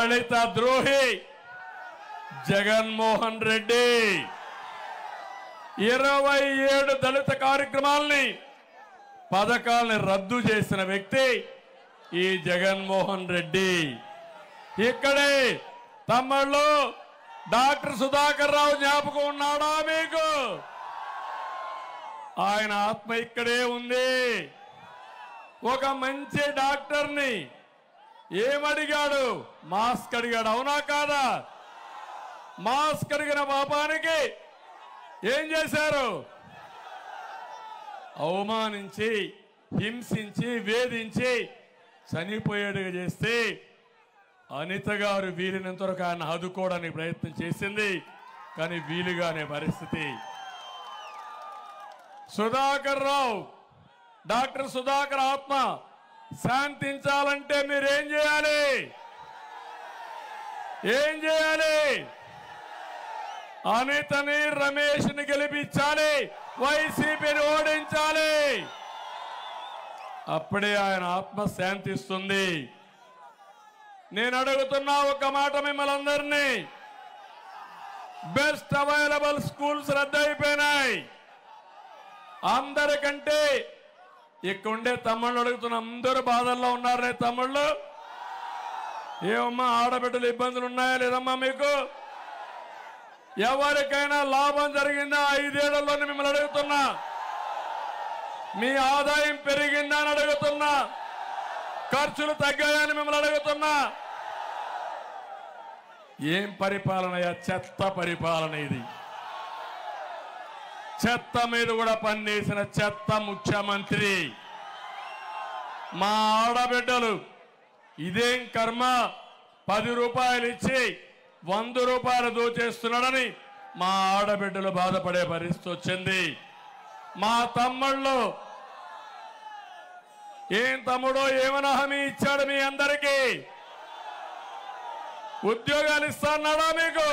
దళిత ద్రోహి జగన్మోహన్ రెడ్డి 27 దళిత కార్యక్రమాల్ని పథకాల్ని రద్దు చేసిన వ్యక్తి ఈ జగన్మోహన్ రెడ్డి. ఇక్కడే తమ్ముళ్ళు డాక్టర్ సుధాకర్ రావు జ్ఞాపకం ఉన్నాడా మీకు? ఆయన ఆత్మ ఇక్కడే ఉంది. ఒక మంచి డాక్టర్ని ఏమడిగాడు? మాస్క్ అడిగాడు, అవునా కాదా? మాస్క్ అడిగిన పాపానికి ఏం చేశారు? అవమానించి, హింసించి, వేధించి చనిపోయేట్టుగా చేస్తే అనిత గారు వీలినంత వరకు ఆయన ఆదుకోవడానికి ప్రయత్నం చేసింది, కానీ వీలుగానే పరిస్థితి. సుధాకర్ రావు, డాక్టర్ సుధాకర్ ఆత్మ శాంతించాలంటే మీరేం చేయాలి? ఏం చేయాలి? అనితని, రమేష్ని గెలిపించాలి, వైసీపీని ఓడించాలి. అప్పుడే ఆయన ఆత్మ శాంతిస్తుంది. నేను అడుగుతున్నా ఒక మాట మిమ్మల్ని అందరినీ, బెస్ట్ అవైలబుల్ స్కూల్స్ రద్దయిపోయినాయి. అందరికంటే ఇక్కడుండే తమ్ముళ్ళు అడుగుతున్న, అందరూ బాధల్లో ఉన్నారే తమ్ముళ్ళు. ఏమమ్మా ఆడబిడ్డలు ఇబ్బందులు ఉన్నాయా లేదమ్మా మీకు? ఎవరికైనా లాభం జరిగిందా 5 ఏళ్లలోనే మిమ్మల్ని అడుగుతున్నా? మీ ఆదాయం పెరిగిందా అని అడుగుతున్నా? ఖర్చులు తగ్గాయని మిమ్మల్ని అడుగుతున్నా? ఏం పరిపాలనయా? చెత్త పరిపాలన ఇది. చెత్త మీద కూడా పనిచేసిన చెత్త ముఖ్యమంత్రి. మా ఆడబిడ్డలు ఇదేం కర్మ, 10 రూపాయలు ఇచ్చి 100 రూపాయలు దోచేస్తున్నాడని మా ఆడబిడ్డలు బాధపడే పరిస్థితి వచ్చింది. మా తమ్ముళ్ళు, ఏం తమ్ముడో ఏమైనా హామీ ఇచ్చాడు మీ అందరికీ? ఉద్యోగాలు ఇస్తాన్నాడా మీకు?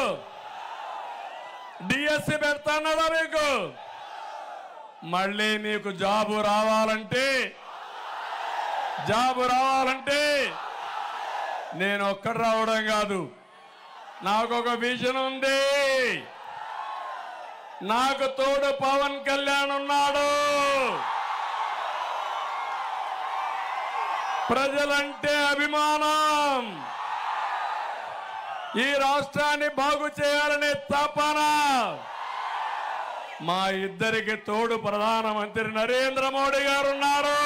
డిఎస్సి పెడతాన్నాడా మీకు? మళ్ళీ మీకు జాబు రావాలంటే నేను ఒక్కడు రావడం కాదు, నాకు ఒక విజన్ ఉంది. నాకు తోడు పవన్ కళ్యాణ్ ఉన్నాడు. ప్రజలంటే అభిమానం, ఈ రాష్ట్రాన్ని బాగు చేయాలనే తపన. మా ఇద్దరికి తోడు ప్రధానమంత్రి నరేంద్ర మోడీ గారు ఉన్నారు.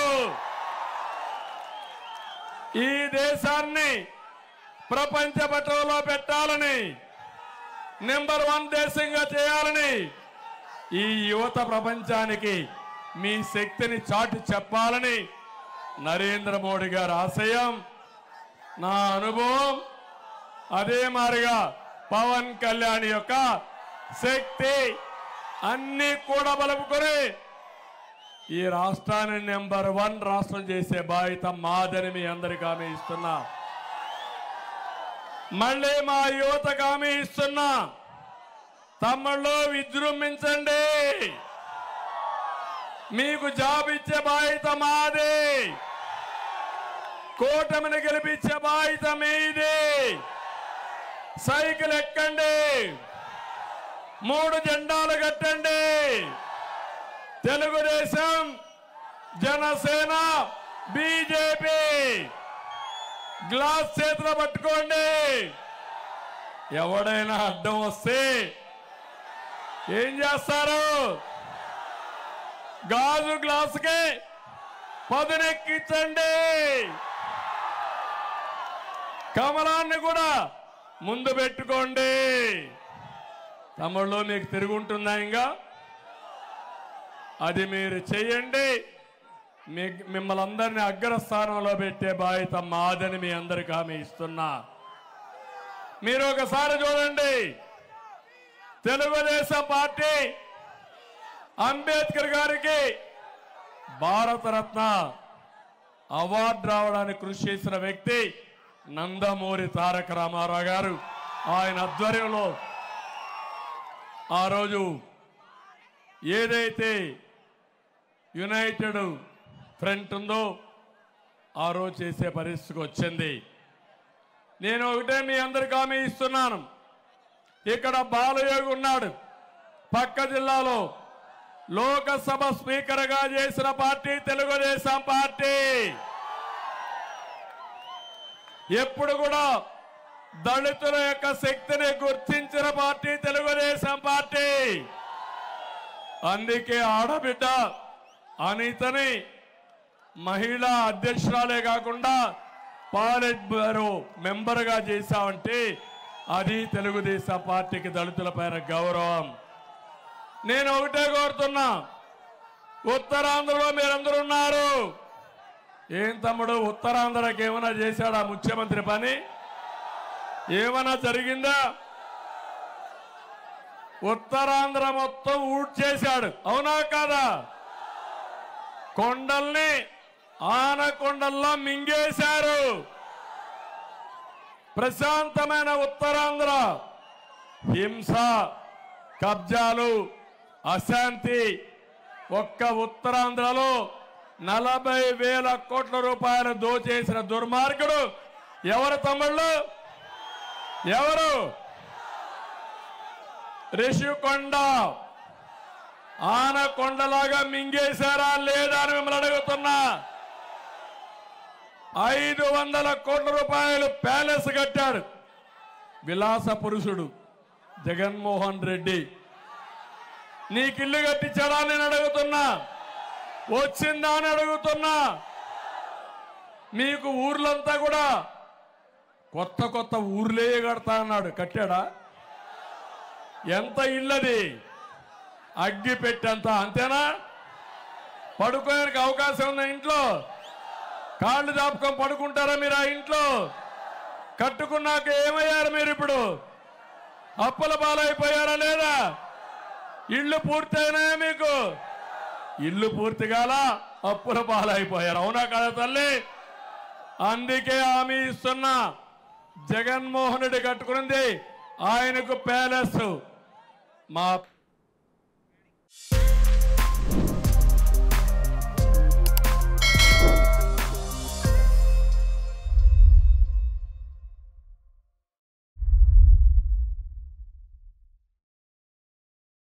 ఈ దేశాన్ని ప్రపంచ పటంలో పెట్టాలని, నెంబర్ 1 దేశంగా చేయాలని, ఈ యువత ప్రపంచానికి మీ శక్తిని చాటి చెప్పాలని నరేంద్ర మోడీ గారి ఆశయం. నా అనుభవం అదే మారిగా పవన్ కళ్యాణ్ యొక్క శక్తి అన్ని కూడా బలుపుకొని ఈ రాష్ట్రాన్ని నెంబర్ 1 రాష్ట్రం చేసే బాధ్యత మాదని మీ అందరికీ హామీ ఇస్తున్నా. మళ్ళీ మా యువతకు హామీ ఇస్తున్నా, తమ్ముళ్ళు విజృంభించండి, మీకు జాబ్ ఇచ్చే బాధ్యత మాది, కూటమిని గెలిపించే బాధ్యత మీది. సైకిల్ ఎక్కండి, 3 జెండాలు కట్టండి, తెలుగుదేశం, జనసేన, బీజేపీ. గ్లాస్ చేతిలో పట్టుకోండి. ఎవడైనా అడ్డం వస్తే ఏం చేస్తారు? గాజు గ్లాసుకి పదునెక్కించండి. కమలాన్ని కూడా ముందు పెట్టుకోండి. తమ్ముళ్ళు మీకు తిరుగుంటుందా? ఇంకా అది మీరు చేయండి. మిమ్మల్ని అందరినీ అగ్రస్థానంలో పెట్టే బాధ్యత మాదని మీ అందరికీ హామీ ఇస్తున్నా. మీరు ఒకసారి చూడండి, తెలుగుదేశం పార్టీ అంబేద్కర్ గారికి భారతరత్న అవార్డు రావడానికి కృషి చేసిన వ్యక్తి నందమూరి తారక రామారావు గారు. ఆయన ఆధ్వర్యంలో ఆ రోజు ఏదైతే యునైటెడ్ ఫ్రంట్ ఉందో ఆ రోజు చేసే పరిస్థితికి వచ్చింది. నేను ఒకటే మీ అందరికి హామీ ఇస్తున్నాను. ఇక్కడ బాలయోగి ఉన్నాడు, పక్క జిల్లాలో లోకసభ స్పీకర్గా చేసిన పార్టీ తెలుగుదేశం పార్టీ. ఎప్పుడు కూడా దళితుల యొక్క శక్తిని గుర్తించిన పార్టీ తెలుగుదేశం పార్టీ. అందుకే ఆడబిడ్డ అనితని మహిళా అధ్యక్షురాలే కాకుండా పార్లమెంట్ బ్యూరో మెంబర్గా చేశామంటే అది తెలుగుదేశం పార్టీకి దళితుల పైన గౌరవం. నేను ఒకటే కోరుతున్నా, ఉత్తరాంధ్రలో మీరందరూ ఉన్నారు. ఏం తమ్ముడు, ఉత్తరాంధ్రకి ఏమైనా చేశాడా ముఖ్యమంత్రి పని? ఏమైనా జరిగిందా? ఉత్తరాంధ్ర మొత్తం ఊట్ చేశాడు, అవునా కాదా? కొండల్ని ఆనకొండల్లా మింగేశారు. ప్రశాంతమైన ఉత్తరాంధ్ర హింస, కబ్జాలు, అశాంతి. ఒక్క ఉత్తరాంధ్రలో 40,000 కోట్ల రూపాయలు దోచేసిన దుర్మార్గుడు ఎవరు తమ్ముళ్ళు? ఎవరు? రిషికొండ ఆనకొండలాగా మింగేశారా లేదా అని మిమ్మల్ని అడుగుతున్నా. 500 కోట్ల రూపాయలు ప్యాలెస్ కట్టాడు విలాస పురుషుడు జగన్మోహన్ రెడ్డి. నీకు ఇల్లు కట్టించాడా నేను అడుగుతున్నా? వచ్చిందా అని అడుగుతున్నా. మీకు ఊర్లంతా కూడా కొత్త కొత్త ఊర్లే కడతా అన్నాడు, కట్టాడా? ఎంత ఇల్లది? అగ్గి పెట్టంత, అంతేనా? పడుకోడానికి అవకాశం ఉందా ఇంట్లో? కాళ్ళు దాపుకొని పడుకుంటారా మీరు ఆ ఇంట్లో? కట్టుకున్నాక ఏమయ్యారు మీరు? ఇప్పుడు అప్పుల పాలైపోయారా లేదా? ఇల్లు పూర్తయినాయా మీకు? ఇల్లు పూర్తి కాల, అప్పుల పాలైపోయారు, అవునా కదా తల్లి? అందుకే హామీ ఇస్తున్నా, జగన్మోహన్ రెడ్డి కట్టుకున్నది ఆయనకు ప్యాలెస్, మా